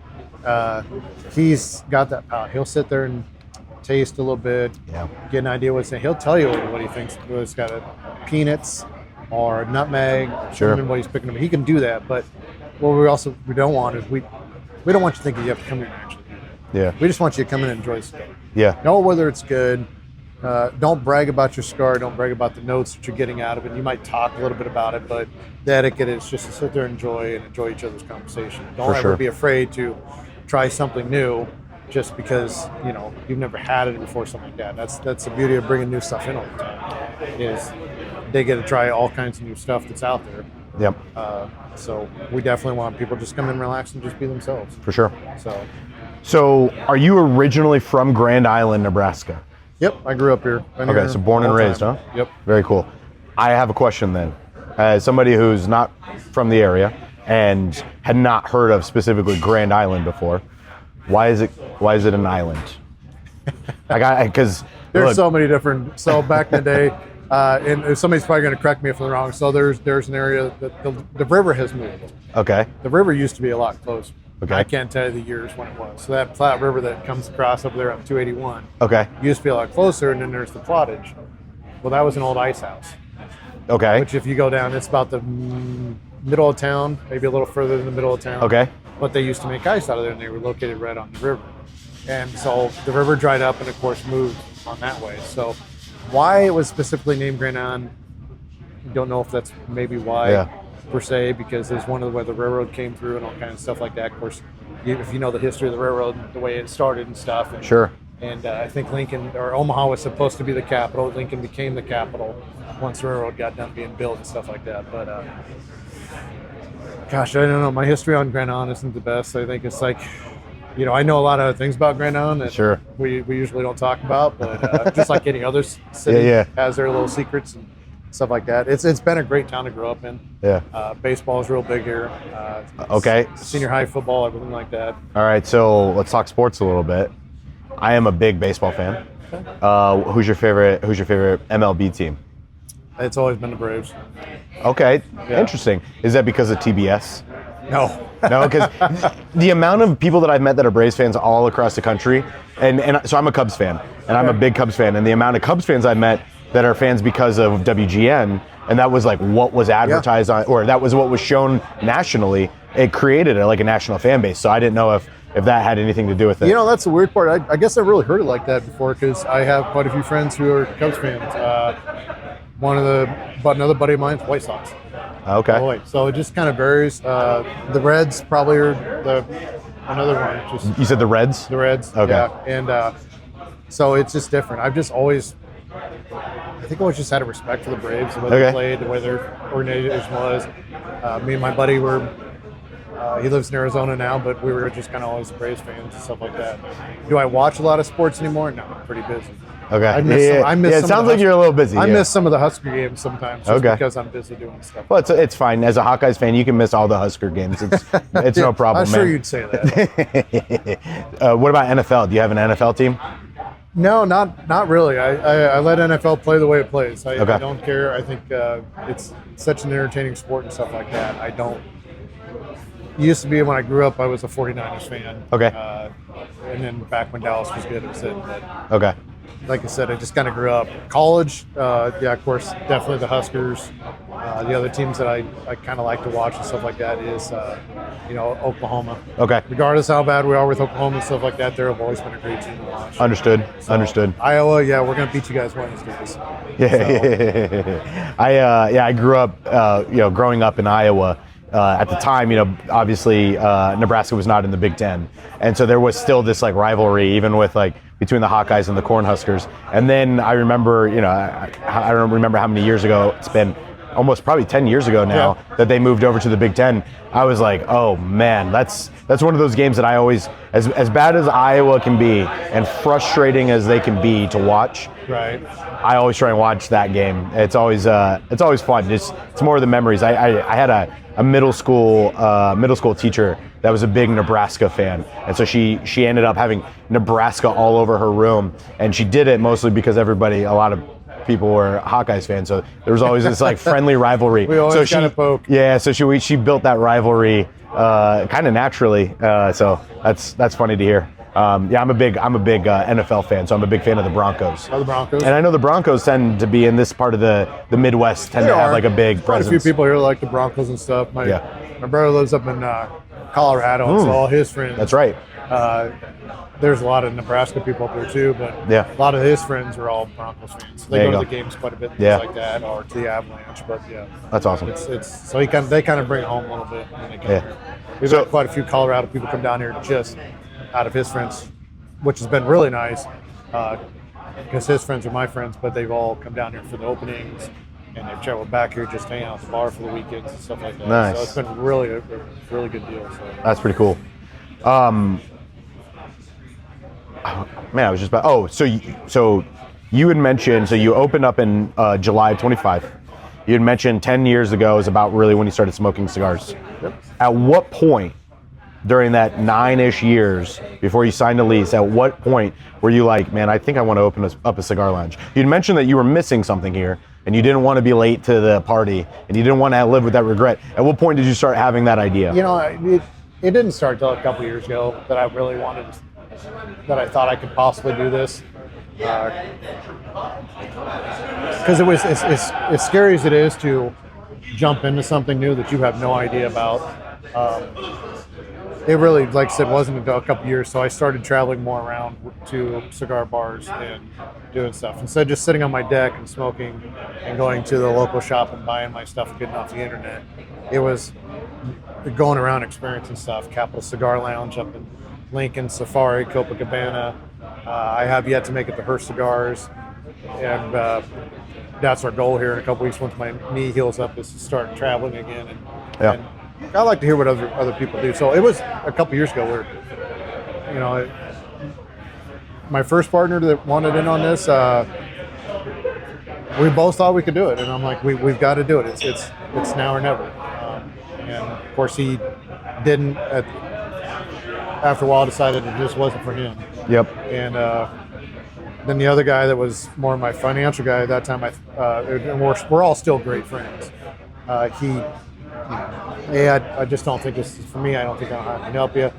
Speaker 2: He's got that palate. He'll sit there and taste a little bit, get an idea what's in it. He'll tell you what he thinks. Whether it's got peanuts or nutmeg, cinnamon, what he's picking up. He can do that, but what we don't want is we don't want you thinking you have to come in and actually do that.
Speaker 1: Yeah.
Speaker 2: We just want you to come in and enjoy the cigar.
Speaker 1: Yeah.
Speaker 2: Know whether it's good. Don't brag about your cigar. Don't brag about the notes that you're getting out of it. You might talk a little bit about it, but the etiquette is just to sit there and enjoy each other's conversation. Don't ever be afraid to try something new just because you've never had it before, something like that. That's the beauty of bringing new stuff in all the time, is they get to try all kinds of new stuff that's out there.
Speaker 1: Yep.
Speaker 2: So we definitely want people to just come in, relax, and just be themselves.
Speaker 1: For sure.
Speaker 2: So
Speaker 1: are you originally from Grand Island, Nebraska?
Speaker 2: Yep, I grew up here.
Speaker 1: Okay, so born and raised, huh?
Speaker 2: Yep.
Speaker 1: Very cool. I have a question then. As somebody who's not from the area and had not heard of specifically Grand Island before, why is it an island? Because
Speaker 2: there's so many different. So back in the day, and somebody's probably going to correct me if I'm wrong. So there's an area that the river has moved.
Speaker 1: Okay.
Speaker 2: The river used to be a lot closer.
Speaker 1: Okay.
Speaker 2: I can't tell you the years when it was. So that Platte River that comes across up there on 281.
Speaker 1: Okay.
Speaker 2: Used to be a lot closer, and then there's the Plottage. Well, that was an old ice house.
Speaker 1: Okay.
Speaker 2: Which, if you go down, it's about the middle of town, maybe a little further than the middle of town.
Speaker 1: Okay.
Speaker 2: But they used to make ice out of there, and they were located right on the river. And so the river dried up and, of course, moved on that way. So why it was specifically named Grand Island, I don't know if that's maybe why per se, because it's one of where the railroad came through and all kinds of stuff like that. Of course, if you know the history of the railroad, the way it started and stuff. And,
Speaker 1: sure.
Speaker 2: And I think Lincoln, or Omaha was supposed to be the capital. Lincoln became the capital once the railroad got done being built and stuff like that. But gosh, I don't know. My history on Grand Island isn't the best. I think it's like, I know a lot of other things about Grand Island that we usually don't talk about, but just like any other city has their little secrets and stuff like that. It's been a great town to grow up in. Yeah. Baseball is real big here.
Speaker 1: Okay.
Speaker 2: Senior high football, everything like that.
Speaker 1: All right, so let's talk sports a little bit. I am a big baseball fan. Okay. Who's your favorite MLB team?
Speaker 2: It's always been the Braves.
Speaker 1: Okay, interesting. Is that because of TBS?
Speaker 2: No.
Speaker 1: No, because the amount of people that I've met that are Braves fans all across the country, and so I'm a Cubs fan, and I'm a big Cubs fan, and the amount of Cubs fans I've met that are fans because of WGN, and that was like what was advertised on, or that was what was shown nationally. It created a national fan base. So I didn't know if that had anything to do with it.
Speaker 2: That's the weird part. I guess I've really heard it like that before, because I have quite a few friends who are Cubs fans. Another buddy of mine is White Sox.
Speaker 1: Okay.
Speaker 2: So it just kind of varies. The Reds probably are another one.
Speaker 1: You said the Reds?
Speaker 2: The Reds.
Speaker 1: Okay.
Speaker 2: Yeah. And so it's just different. I've just always just had a respect for the Braves, the way they played, the way their organization was. Me and my buddy he lives in Arizona now, but we were just kind of always Braves fans and stuff like that. Do I watch a lot of sports anymore? No, I'm pretty busy.
Speaker 1: Okay.
Speaker 2: I miss
Speaker 1: it sounds like you're a little busy.
Speaker 2: I miss some of the Husker games sometimes just because I'm busy doing stuff.
Speaker 1: Well, it's fine. As a Hawkeyes fan, you can miss all the Husker games. It's no problem,
Speaker 2: I'm sure you'd say that.
Speaker 1: What about NFL? Do you have an NFL team?
Speaker 2: No, not really. I let NFL play the way it plays. I don't care. I think it's such an entertaining sport and stuff like that. used to be when I grew up, I was a 49ers fan.
Speaker 1: Okay.
Speaker 2: And then back when Dallas was good, it was it. But
Speaker 1: Okay.
Speaker 2: like I said, I just kind of grew up. College, yeah, of course, definitely the Huskers. The other teams that I kind of like to watch and stuff like that is, Oklahoma.
Speaker 1: Okay.
Speaker 2: Regardless how bad we are with Oklahoma and stuff like that, they've always been a great team to watch.
Speaker 1: Understood.
Speaker 2: So,
Speaker 1: Understood.
Speaker 2: Iowa, yeah, we're gonna beat you guys Wednesdays.
Speaker 1: Yeah. I grew up, growing up in Iowa. At the time, obviously Nebraska was not in the Big Ten, and so there was still this like rivalry, even with like between the Hawkeyes and the Cornhuskers. And then I remember, I don't remember how many years ago it's been. Almost probably 10 years ago now that they moved over to the Big Ten. I was like, oh man, that's one of those games that I always, as bad as Iowa can be and frustrating as they can be to watch.
Speaker 2: Right.
Speaker 1: I always try and watch that game. It's always fun. It's more of the memories. I had a middle school teacher that was a big Nebraska fan, and so she ended up having Nebraska all over her room, and she did it mostly because a lot of people were Hawkeyes fans, so there was always this like friendly rivalry.
Speaker 2: We always kind of poke.
Speaker 1: Yeah, so she built that rivalry kind of naturally. So that's funny to hear. I'm a big NFL fan, so I'm a big fan of the Broncos.
Speaker 2: Oh, the Broncos.
Speaker 1: And I know the Broncos tend to be in this part of the Midwest, tend to have like a big presence.
Speaker 2: Quite a few people here like the Broncos and stuff. My brother lives up in Colorado, and so all his friends.
Speaker 1: That's right.
Speaker 2: There's a lot of Nebraska people up there too, but a lot of his friends are all Broncos fans. So they go to the games quite a bit, things like that, or to the Avalanche. But
Speaker 1: that's awesome.
Speaker 2: It's so they kind of bring it home a little bit when they come here. We've had quite a few Colorado people come down here just out of his friends, which has been really nice because his friends are my friends, but they've all come down here for the openings. And they've traveled back here just to hang out at the bar for the weekends and stuff like that.
Speaker 1: Nice.
Speaker 2: So it's been really a really good deal. So.
Speaker 1: That's pretty cool. Man, I was just about. So you had mentioned. So you opened up in July of 25. You had mentioned 10 years ago is about really when you started smoking cigars.
Speaker 2: Yep.
Speaker 1: At what point during that 9-ish years before you signed a lease? At what point were you like, man, I think I want to open up a cigar lounge? You'd mentioned that you were missing something here, and you didn't want to be late to the party, and you didn't want to live with that regret. At what point did you start having that idea?
Speaker 2: It didn't start until a couple years ago that I really wanted. That I thought I could possibly do this, because it was as scary as it is to jump into something new that you have no idea about. It really, like I said, wasn't until a couple years. So I started traveling more around to cigar bars and doing stuff instead of just sitting on my deck and smoking and going to the local shop and buying my stuff and getting off the internet. It was going around experiencing stuff. Capitol Cigar Lounge up in Lincoln, Safari, Copacabana. I have yet to make it to Hearst Cigars, and that's our goal here in a couple weeks once my knee heals up, is to start traveling again. And I like to hear what other people do. So it was a couple years ago where, my first partner that wanted in on this, we both thought we could do it, and I'm like, we've got to do it. It's now or never. And of course he didn't. After a while, decided it just wasn't for him. Yep. And then the other guy that was more my financial guy at that time, we're all still great friends. I just don't think this is for me. I don't think I can help you.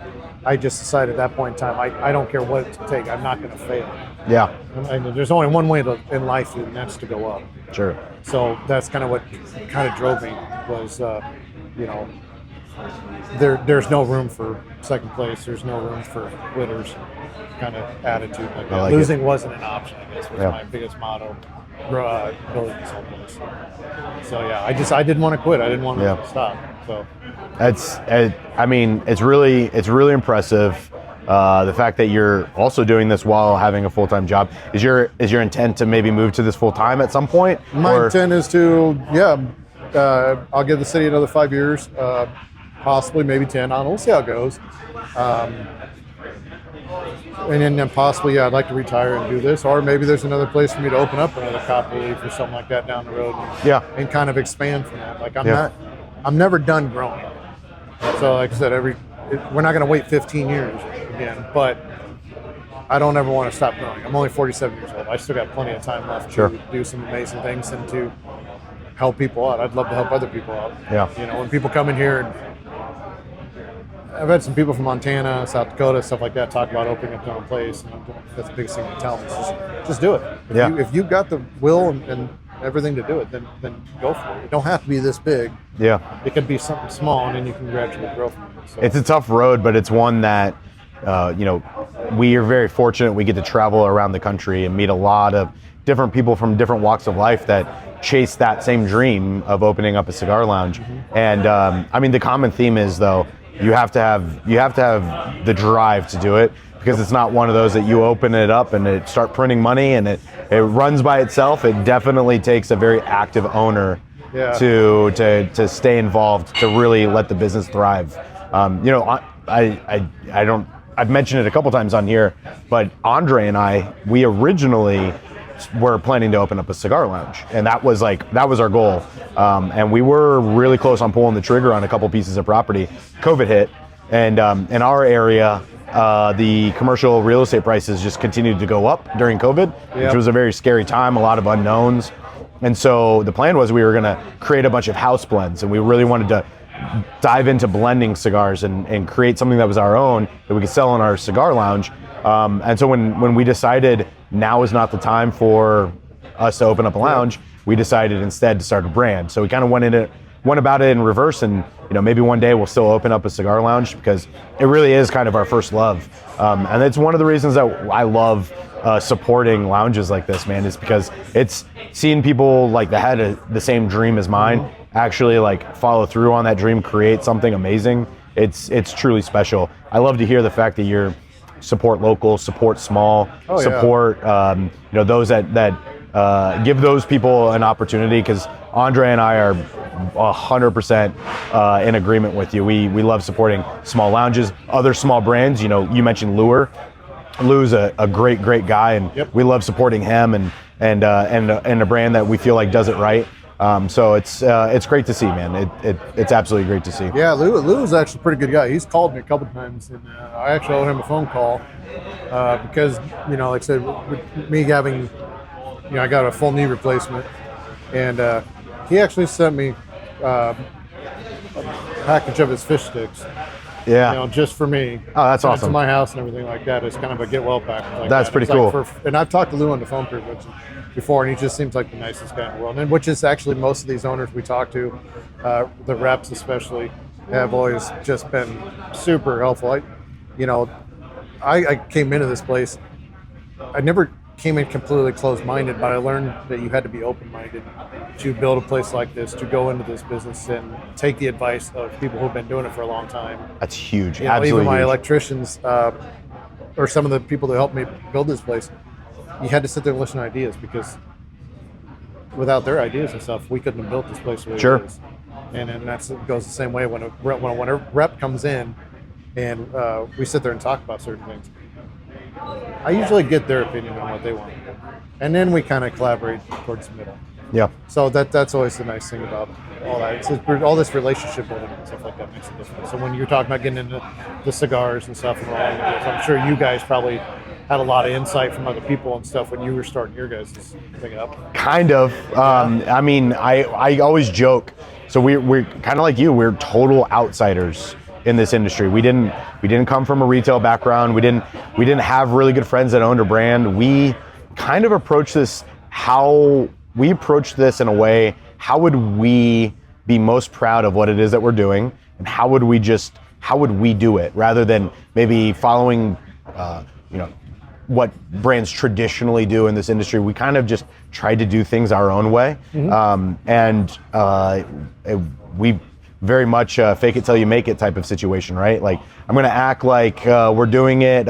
Speaker 2: I just decided at that point in time, I don't care what it takes. I'm not going to fail. Yeah. And there's only one way in life, and that's to go up. Sure. So that's kind of what kind of drove me was, there's no room for second place. There's no room for quitters kind of attitude. Like losing wasn't an option, I guess, was my biggest motto. Building this whole place. So I didn't want to quit. I didn't want to stop. So it's really impressive. The fact that you're also doing this while having a full-time job. Is your intent to maybe move to this full-time at some point? My intent is to I'll give the city another 5 years. Possibly maybe 10. I don't know. We'll see how it goes. And then possibly, I'd like to retire and do this. Or maybe there's another place for me to open up another Copper Leaf or something like that down the road. And kind of expand from that. Like I'm never done growing. So like I said, we're not going to wait 15 years again. But I don't ever want to stop growing. I'm only 47 years old. I still got plenty of time left to do some amazing things and to help people out. I'd love to help other people out. When people come in here and I've had some people from Montana, South Dakota, stuff like that talk about opening up their own place. And that's the biggest thing they tell me is just do it. If you've got the will and everything to do it, then go for it. It don't have to be this big.
Speaker 1: Yeah.
Speaker 2: It could be something small, and then you can gradually grow from it. So.
Speaker 1: It's a tough road, but it's one that, we are very fortunate. We get to travel around the country and meet a lot of different people from different walks of life that chase that same dream of opening up a cigar lounge. Mm-hmm. And the common theme is, though, you have to have the drive to do it, because it's not one of those that you open it up and it start printing money and it runs by itself. It definitely takes a very active owner to stay involved, to really let the business thrive. I've mentioned it a couple times on here, but Andre and we originally were planning to open up a cigar lounge, and that was our goal. And we were really close on pulling the trigger on a couple pieces of property. COVID hit, and in our area, the commercial real estate prices just continued to go up during COVID, which was a very scary time, a lot of unknowns. And so the plan was we were going to create a bunch of house blends, and we really wanted to dive into blending cigars and create something that was our own that we could sell in our cigar lounge. And so when we decided now is not the time for us to open up a lounge, we decided instead to start a brand. So we kind of went about it in reverse, and maybe one day we'll still open up a cigar lounge, because it really is kind of our first love. And it's one of the reasons that I love supporting lounges like this, man, is because it's seeing people that had the same dream as mine actually follow through on that dream, create something amazing. It's truly special. I love to hear the fact that you're support local, support small, support those that give those people an opportunity, because Andre and I are 100% in agreement with you. We love supporting small lounges, other small brands. You mentioned Lure. Lou's a great guy, and we love supporting him and a brand that we feel like does it right. So it's great to see, man. It's absolutely great to see.
Speaker 2: Yeah, Lou's actually a pretty good guy. He's called me a couple times, and I actually owe him a phone call because, like I said, with me having, I got a full knee replacement, and he actually sent me a package of his fish sticks.
Speaker 1: Yeah.
Speaker 2: Just for me.
Speaker 1: Oh, that's awesome.
Speaker 2: To my house and everything like that. It's kind of a get well package.
Speaker 1: That's pretty cool.
Speaker 2: And I've talked to Lou on the phone pretty much before, and he just seems like the nicest guy in the world. And which is actually most of these owners we talk to, the reps especially, have always just been super helpful. I came into this place. I never came in completely closed-minded, but I learned that you had to be open-minded to build a place like this, to go into this business and take the advice of people who've been doing it for a long time.
Speaker 1: That's huge. Absolutely.
Speaker 2: Even my
Speaker 1: huge.
Speaker 2: Electricians, or some of the people that helped me build this place, you had to sit there and listen to ideas, because without their ideas and stuff, we couldn't have built this place the way it is. And it goes the same way when a rep comes in and we sit there and talk about certain things. I usually get their opinion on what they want, and then we kind of collaborate towards the middle.
Speaker 1: Yeah.
Speaker 2: So that's always the nice thing about all that. All this relationship building and stuff like that makes a difference. So when you're talking about getting into the cigars and stuff, I'm sure you guys probably had a lot of insight from other people and stuff when you were starting your guys' thing up.
Speaker 1: Kind of. I always joke. So we're kind of like you. We're total outsiders in this industry. We didn't come from a retail background. We didn't have really good friends that owned a brand. We kind of approached this in a way, how would we be most proud of what it is that we're doing, and how would we do it, rather than maybe following what brands traditionally do in this industry. We kind of just tried to do things our own way. We very much fake it till you make it type of situation, right? Like, I'm gonna act like we're doing it.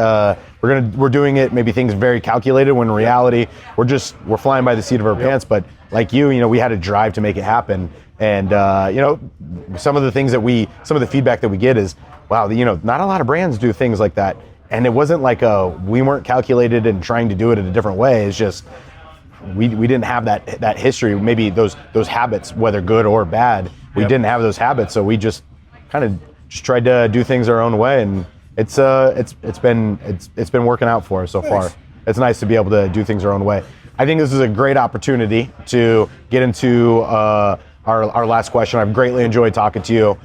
Speaker 1: We're doing it. Maybe things very calculated, when in reality we're flying by the seat of our pants. But like you, we had a drive to make it happen. And some of the feedback that we get is, wow, not a lot of brands do things like that. And it wasn't like we weren't calculated and trying to do it in a different way. It's just we didn't have that history. Maybe those habits, whether good or bad. We didn't have those habits, so we just kind of tried to do things our own way, and it's been working out for us so far. It's nice to be able to do things our own way. I think this is a great opportunity to get into our last question. I've greatly enjoyed talking to you.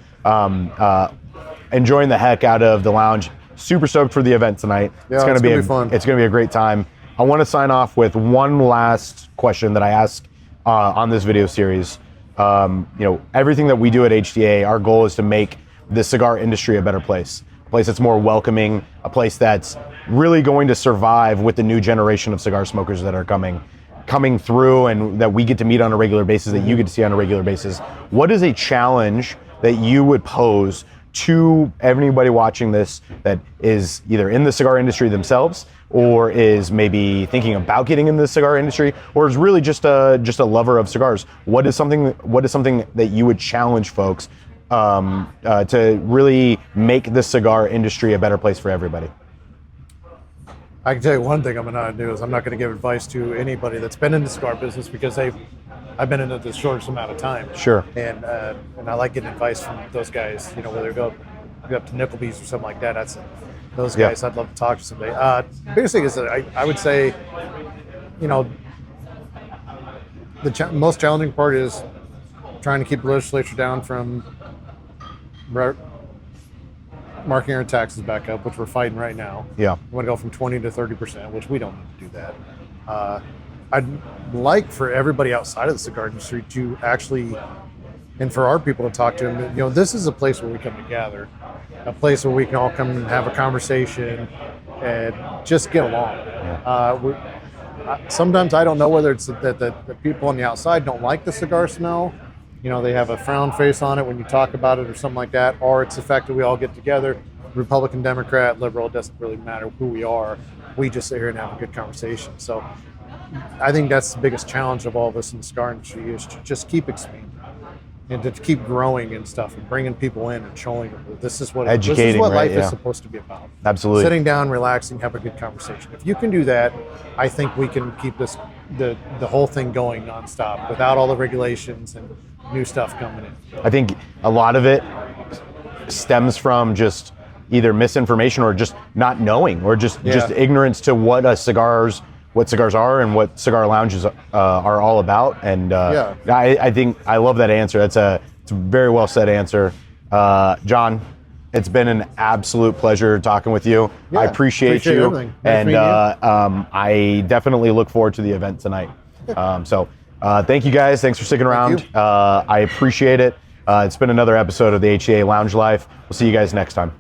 Speaker 1: enjoying the heck out of the lounge. Super stoked for the event tonight.
Speaker 2: Yeah,
Speaker 1: it's gonna be
Speaker 2: fun.
Speaker 1: It's gonna be a great time. I want to sign off with one last question that I ask on this video series. Everything that we do at HDA, our goal is to make the cigar industry a better place. A place that's more welcoming, a place that's really going to survive with the new generation of cigar smokers that are coming through and that we get to meet on a regular basis, that you get to see on a regular basis. What is a challenge that you would pose to anybody watching this that is either in the cigar industry themselves, or is maybe thinking about getting in the cigar industry, or is really just a lover of cigars? What is something that you would challenge folks to really make the cigar industry a better place for everybody?
Speaker 2: I can tell you one thing I'm not do is I'm not going to give advice to anybody that's been in the cigar business, because I've been in it the shortest amount of time.
Speaker 1: Sure.
Speaker 2: And I like getting advice from those guys. Whether go up to Nickelby's or something like that. That's those guys. I'd love to talk to someday. Biggest thing is that I would say, the most challenging part is trying to keep the legislature down from marking our taxes back up, which we're fighting right now.
Speaker 1: Yeah.
Speaker 2: We want to go from 20 to 30%, which we don't need to do that. I'd like for everybody outside of the cigar industry to actually, and for our people to talk to them, this is a place where we come together, a place where we can all come and have a conversation and just get along. Yeah. Sometimes I don't know whether it's that the people on the outside don't like the cigar smell. They have a frown face on it when you talk about it or something like that, or it's the fact that we all get together, Republican, Democrat, liberal, it doesn't really matter who we are. We just sit here and have a good conversation. So I think that's the biggest challenge of all of us in the cigar industry, is to just keep expanding and to keep growing and stuff, and bringing people in and showing them that this is what life is supposed to be about.
Speaker 1: Absolutely.
Speaker 2: Sitting down, relaxing, have a good conversation. If you can do that, I think we can keep the whole thing going nonstop without all the regulations and new stuff coming in.
Speaker 1: I think a lot of it stems from just either misinformation or just not knowing, or just ignorance to what cigars are and what cigar lounges are all about. And I think I love that answer. It's a very well said answer. John, it's been an absolute pleasure talking with you. I appreciate you.
Speaker 2: Everything.
Speaker 1: And I definitely look forward to the event tonight. Thank you guys. Thanks for sticking around. I appreciate it. It's been another episode of the HDA Lounge Life. We'll see you guys next time.